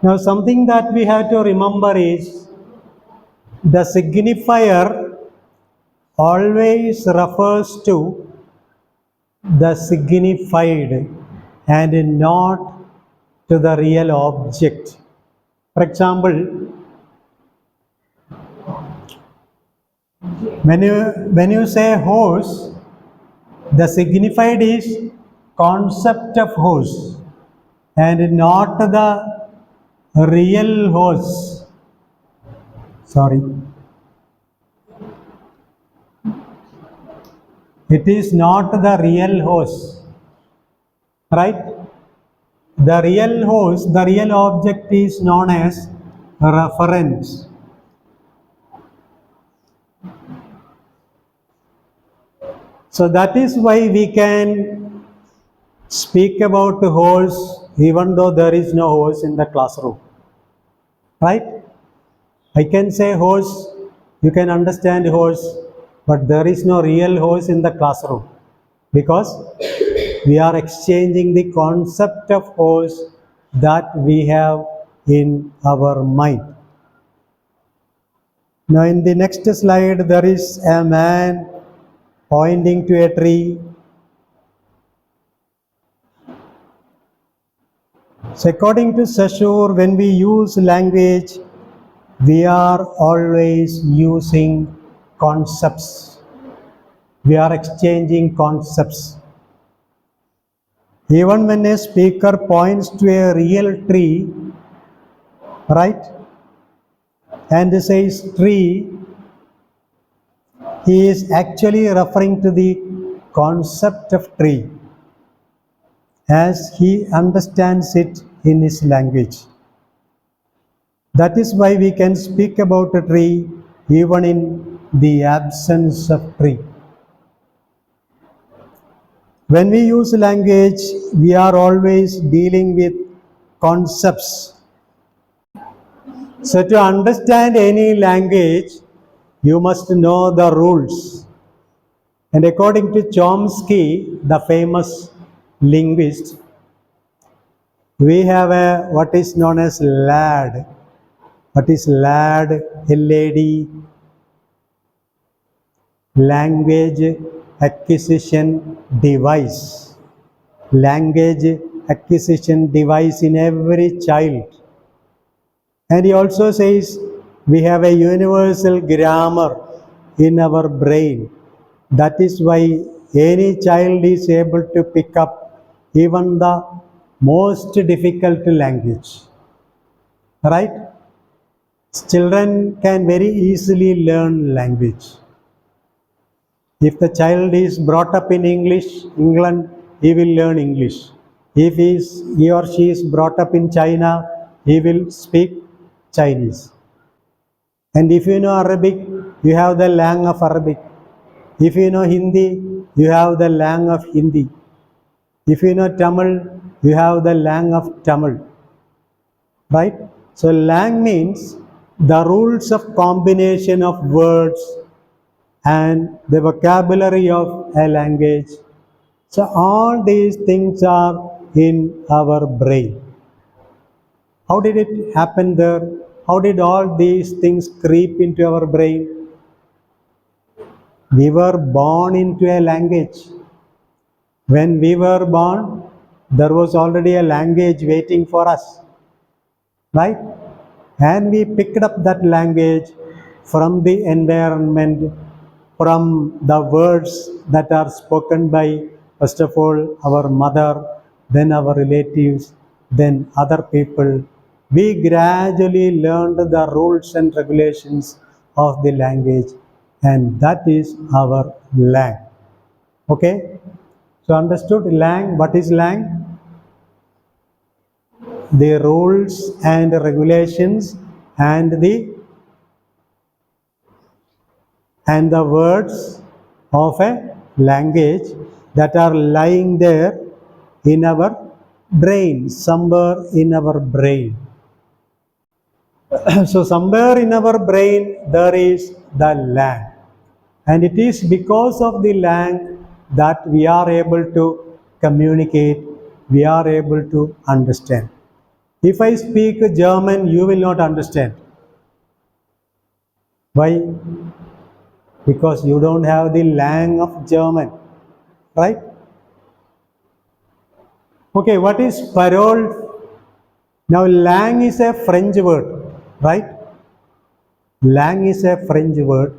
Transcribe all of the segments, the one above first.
Now something that we have to remember is the signifier always refers to the signified and not to the real object. For example, when you say horse, the signified is concept of horse and not the real horse. Sorry. It is not the real horse. Right? The real horse, the real object is known as reference. So that is why we can speak about the horse even though there is no horse in the classroom. Right? I can say horse, you can understand horse, but there is no real horse in the classroom because we are exchanging the concept of horse that we have in our mind. Now in the next slide there is a man pointing to a tree. So according to Saussure, when we use language, we are always using concepts. We are exchanging concepts. Even when a speaker points to a real tree, right, and says tree, he is actually referring to the concept of tree as he understands it in his language. That is why we can speak about a tree even in the absence of tree. When we use language, we are always dealing with concepts. So to understand any language, you must know the rules. And according to Chomsky, the famous linguist, we have what is known as LAD. What is LAD? L-A-D. Language acquisition device. Language acquisition device in every child. And he also says we have a universal grammar in our brain. That is why any child is able to pick up even the most difficult language. Right? Children can very easily learn language. If the child is brought up in England, he will learn English. If he or she is brought up in China, he will speak Chinese. And if you know Arabic, you have the lang of Arabic. If you know Hindi, you have the lang of Hindi. If you know Tamil, you have the lang of Tamil. Right? So lang means the rules of combination of words and the vocabulary of a language. So all these things are in our brain. How did it happen there? How did all these things creep into our brain? We were born into a language. When we were born, there was already a language waiting for us. Right? And we picked up that language from the environment, from the words that are spoken by, first of all, our mother, then our relatives, then other people. We gradually learned the rules and regulations of the language, and that is our lang. Okay? So understood lang? What is lang? The rules and regulations and the words of a language that are lying there in our brain, somewhere in our brain. So somewhere in our brain there is the lang, and it is because of the lang that we are able to communicate, we are able to understand. If I speak German, you will not understand. Why? Because you don't have the lang of German, right? Okay, what is parole? Now, lang is a French word, right? Lang is a French word.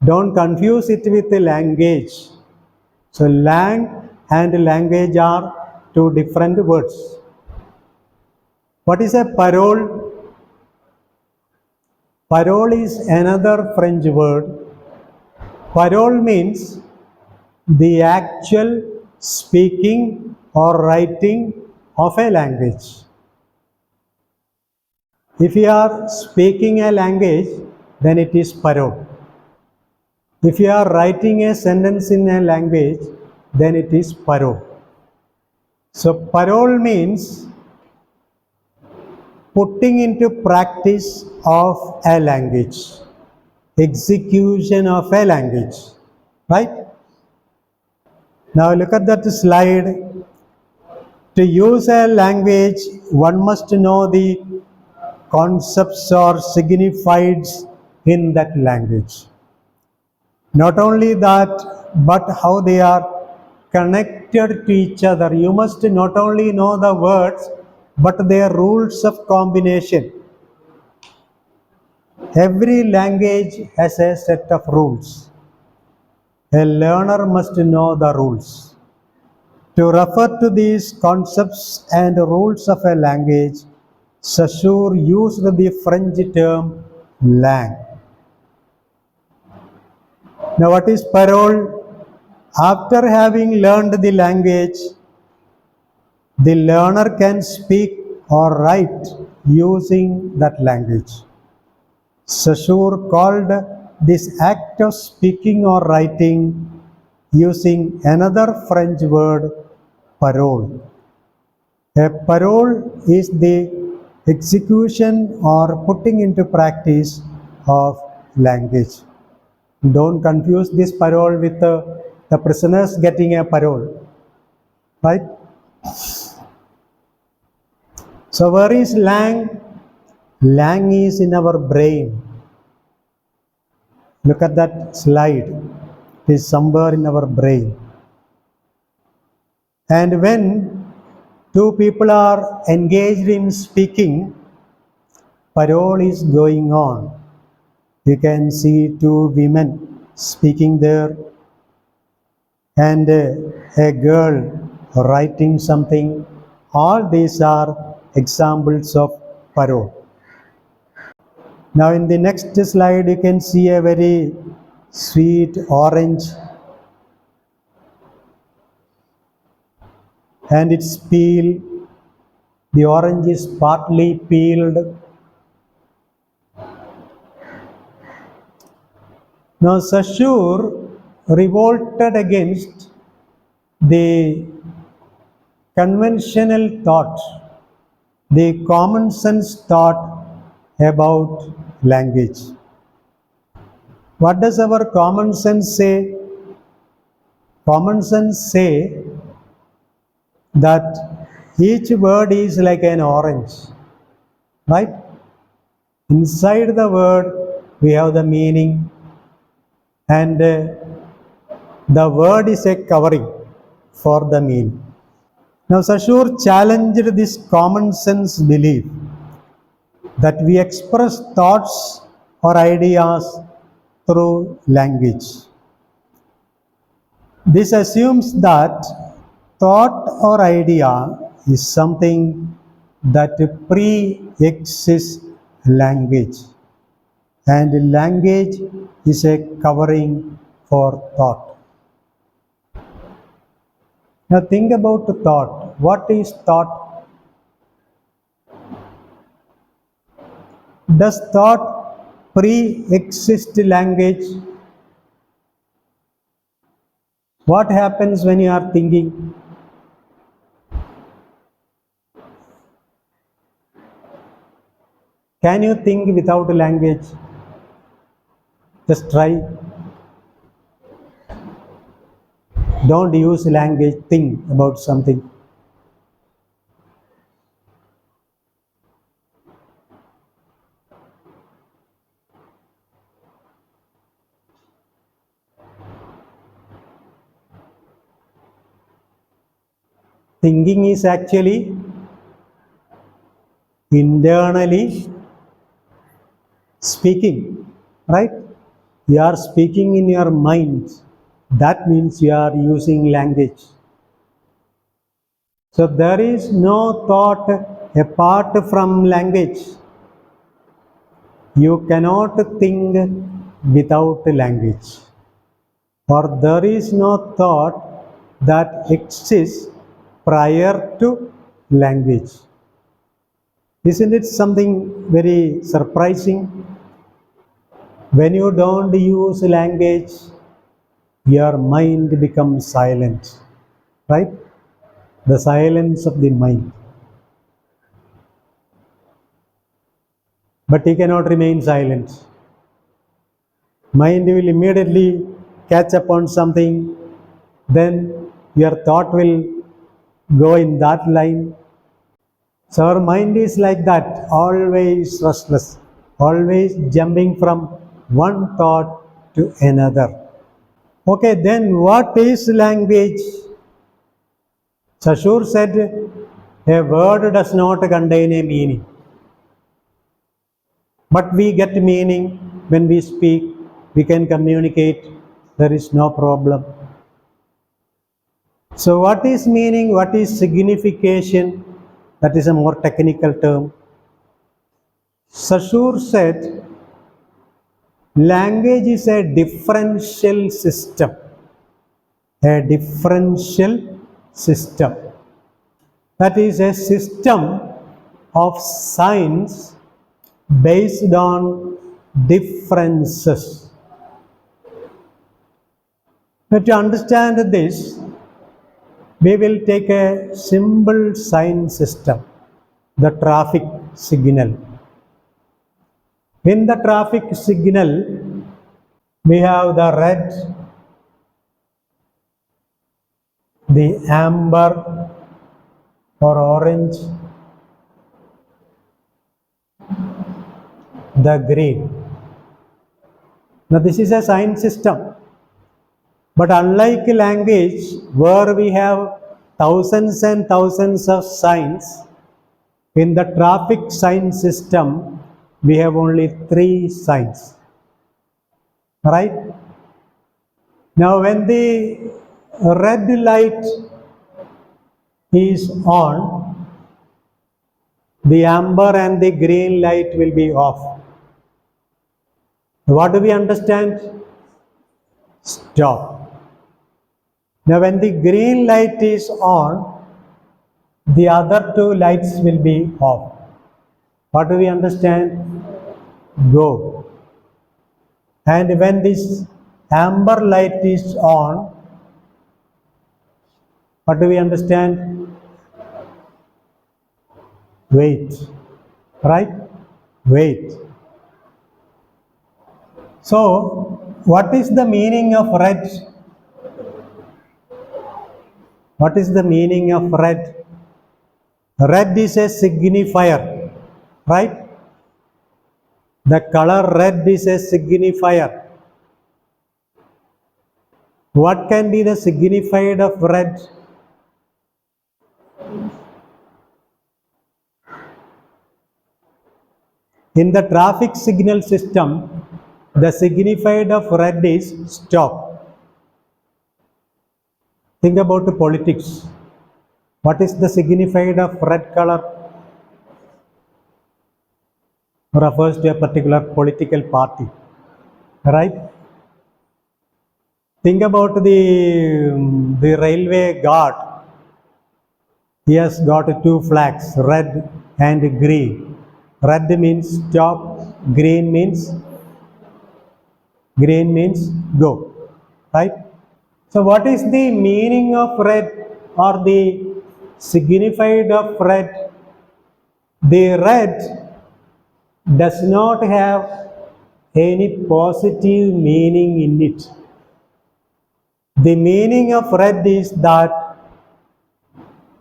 Don't confuse it with the language. So, lang and language are two different words. What is a parole? Parole is another French word. Parole means the actual speaking or writing of a language. If you are speaking a language, then it is parole. If you are writing a sentence in a language, then it is parole. So parole means putting into practice of a language, execution of a language, right? Now look at that slide. To use a language, one must know the concepts or signifieds in that language. Not only that, but how they are connected to each other. You must not only know the words, but their rules of combination. Every language has a set of rules. A learner must know the rules. To refer to these concepts and rules of a language, Saussure used the French term langue. Now, what is parole? After having learned the language, the learner can speak or write using that language. Saussure called this act of speaking or writing using another French word, parole. A parole is the execution or putting into practice of language. Don't confuse this parole with the prisoners getting a parole, right? So where is lang? Lang is in our brain. Look at that slide. It is somewhere in our brain. And when two people are engaged in speaking, parole is going on. You can see two women speaking there and a girl writing something. All these are examples of parole. Now in the next slide you can see a very sweet orange and its peel. The orange is partly peeled. Now Saussure revolted against the conventional thought, the common sense thought about language. What does our common sense say? Common sense say that each word is like an orange, right? Inside the word we have the meaning, and the word is a covering for the meaning. Now Saussure challenged this common sense belief that we express thoughts or ideas through language. This assumes that thought or idea is something that pre-exists language, and language is a covering for thought. Now think about thought. What is thought? Does thought pre-exist language? What happens when you are thinking? Can you think without language? Just try. Don't use language, think about something. Thinking is actually internally speaking, right? You are speaking in your mind. That means you are using language. So there is no thought apart from language. You cannot think without language. Or there is no thought that exists prior to language. Isn't it something very surprising? When you don't use language, your mind becomes silent, right? The silence of the mind. But he cannot remain silent. Mind will immediately catch up on something, then your thought will go in that line. So our mind is like that, always restless, always jumping from one thought to another. Okay, then what is language? Sashur said, a word does not contain a meaning. But we get meaning when we speak, we can communicate, there is no problem. So what is meaning, what is signification? That is a more technical term. Sashur said, language is a differential system. A differential system. That is a system of signs based on differences. But to understand this, we will take a simple sign system, the traffic signal. In the traffic signal, we have the red, the amber or orange, the green. Now this is a sign system. But unlike language, where we have thousands and thousands of signs, in the traffic sign system, we have only 3 signs. Right? Now when the red light is on, the amber and the green light will be off. What do we understand? Stop. Now when the green light is on, the other 2 lights will be off. What do we understand? Go. And when this amber light is on, what do we understand? Wait. Right? Wait. So, what is the meaning of red? What is the meaning of red? Red is a signifier, right? The color red is a signifier. What can be the signified of red? In the traffic signal system, the signified of red is stop. Think about the politics. What is the signified of red color? Refers to a particular political party, right? Think about the railway guard. He has got 2 flags, red and green. Red means stop, green means go, right? So what is the meaning of red or the signified of red? The red does not have any positive meaning in it. The meaning of red is that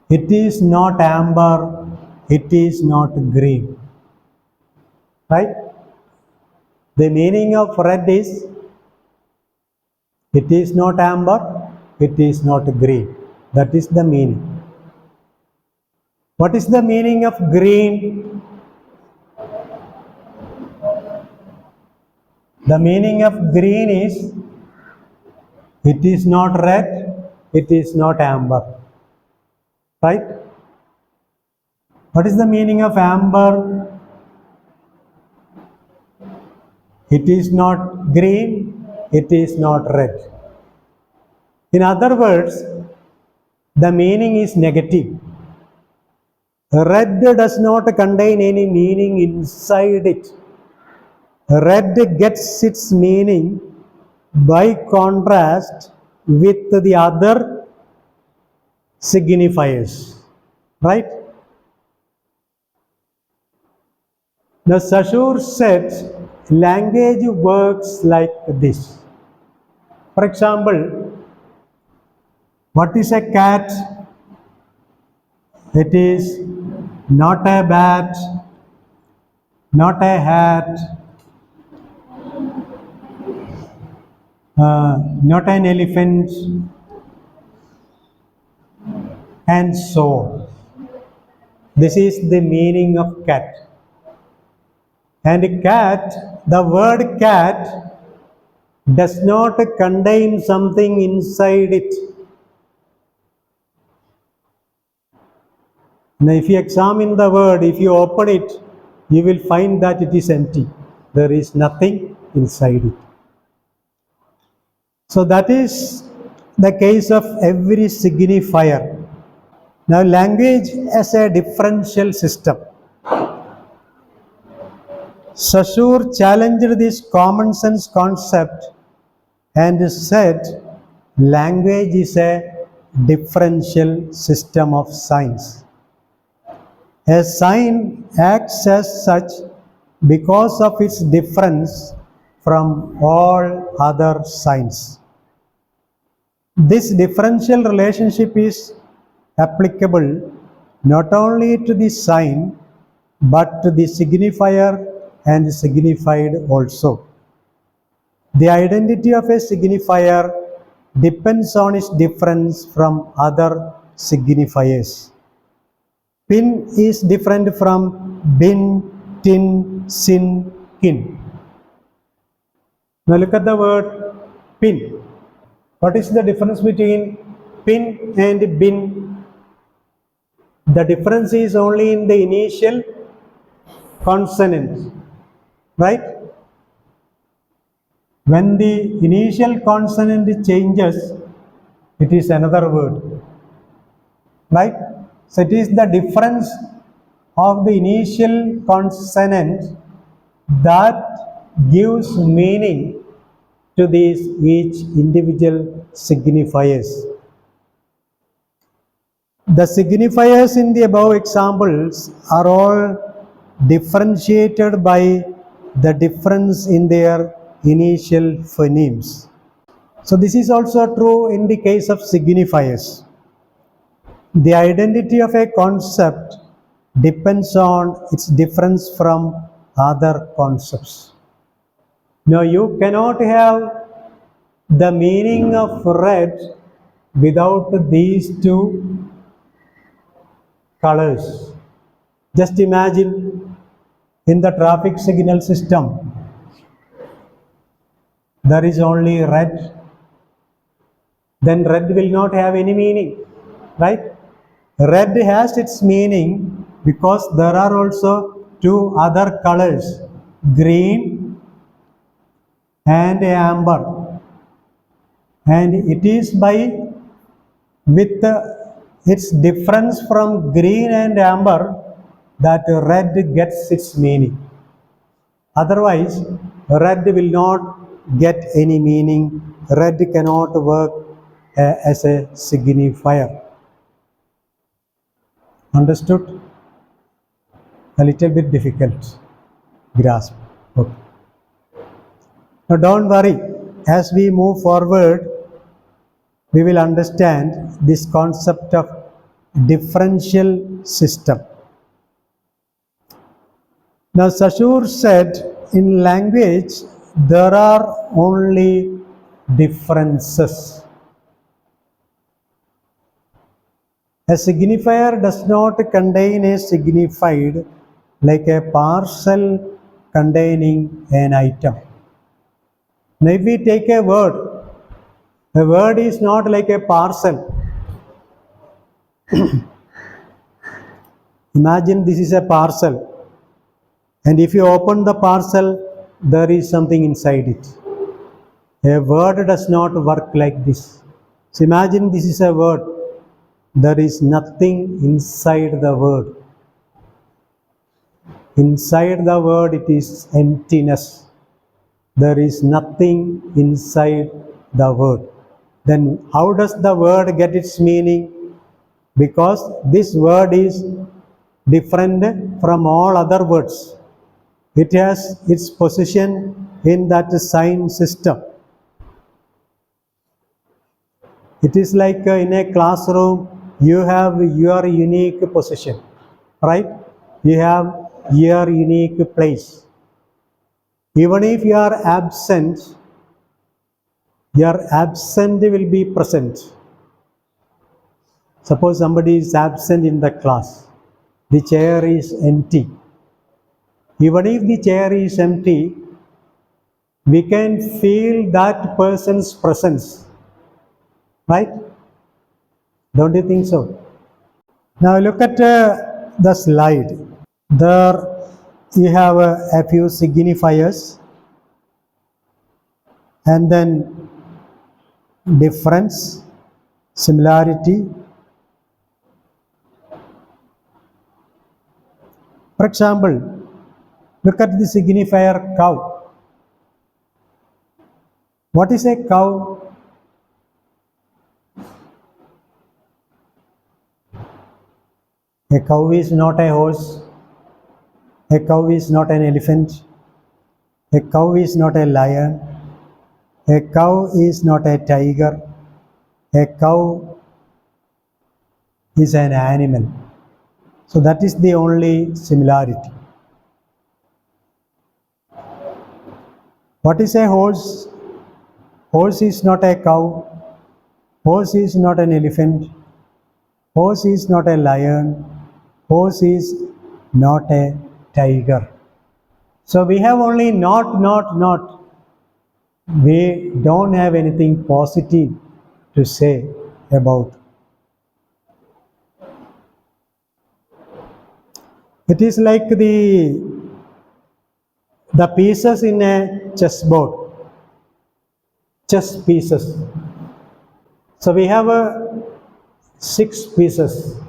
it is not amber, it is not green. Right? The meaning of red is it is not amber, it is not green. That is the meaning. What is the meaning of green? The meaning of green is, it is not red, it is not amber. Right? What is the meaning of amber? It is not green, it is not red. In other words, the meaning is negative. Red does not contain any meaning inside it. Red gets its meaning by contrast with the other signifiers. Right? Now, Saussure said language works like this. For example, what is a cat? It is not a bat, not a hat, not an elephant, and so on. This is the meaning of cat. And cat, the word cat does not contain something inside it. Now, if you examine the word, if you open it, you will find that it is empty. There is nothing inside it. So that is the case of every signifier. Now, language as a differential system. Saussure challenged this common sense concept and said language is a differential system of signs. A sign acts as such because of its difference from all other signs. This differential relationship is applicable not only to the sign but to the signifier and signified also. The identity of a signifier depends on its difference from other signifiers. Pin is different from bin, tin, sin, kin. Now look at the word pin. What is the difference between pin and bin? The difference is only in the initial consonant, right? When the initial consonant changes, it is another word, right? So it is the difference of the initial consonant that gives meaning to these each individual signifiers. The signifiers in the above examples are all differentiated by the difference in their initial phonemes. So this is also true in the case of signifiers. The identity of a concept depends on its difference from other concepts. Now you cannot have the meaning of red without these two colors. Just imagine in the traffic signal system, there is only red. Then red will not have any meaning, right? Red has its meaning because there are also two other colors, green and amber. And it is with its difference from green and amber that red gets its meaning. Otherwise, red will not get any meaning. Red cannot work as a signifier. Understood? A little bit difficult grasp. Okay. Now don't worry, as we move forward, we will understand this concept of differential system. Now Saussure said in language there are only differences. A signifier does not contain a signified like a parcel containing an item. Now if we take a word is not like a parcel. Imagine this is a parcel, and if you open the parcel, there is something inside it. A word does not work like this. So imagine this is a word. There is nothing inside the word. Inside the word it is emptiness. There is nothing inside the word. Then how does the word get its meaning? Because this word is different from all other words. It has its position in that sign system. It is like in a classroom, you have your unique position, right? You have your unique place. Even if you are absent, your absent will be present. Suppose somebody is absent in the class, the chair is empty. Even if the chair is empty, we can feel that person's presence, right? Don't you think so? Now look at the slide. There you have a few signifiers, and then difference, similarity. For example, look at the signifier cow. What is a cow? A cow is not a horse. A cow is not an elephant. A cow is not a lion. A cow is not a tiger. A cow is an animal. So that is the only similarity. What is a horse? Horse is not a cow. Horse is not an elephant. Horse is not a lion. Horse is not a tiger. So we have only not. We don't have anything positive to say about. It is like the pieces in a chessboard, chess pieces. So we have 6 pieces.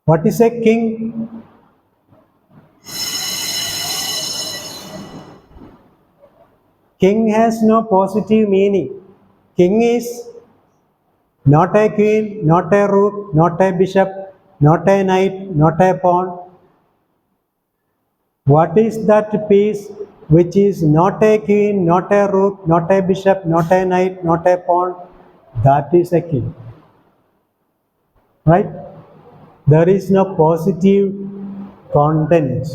What is a king? King has no positive meaning. King is not a queen, not a rook, not a bishop, not a knight, not a pawn. What is that piece which is not a queen, not a rook, not a bishop, not a knight, not a pawn? That is a king. Right? There is no positive content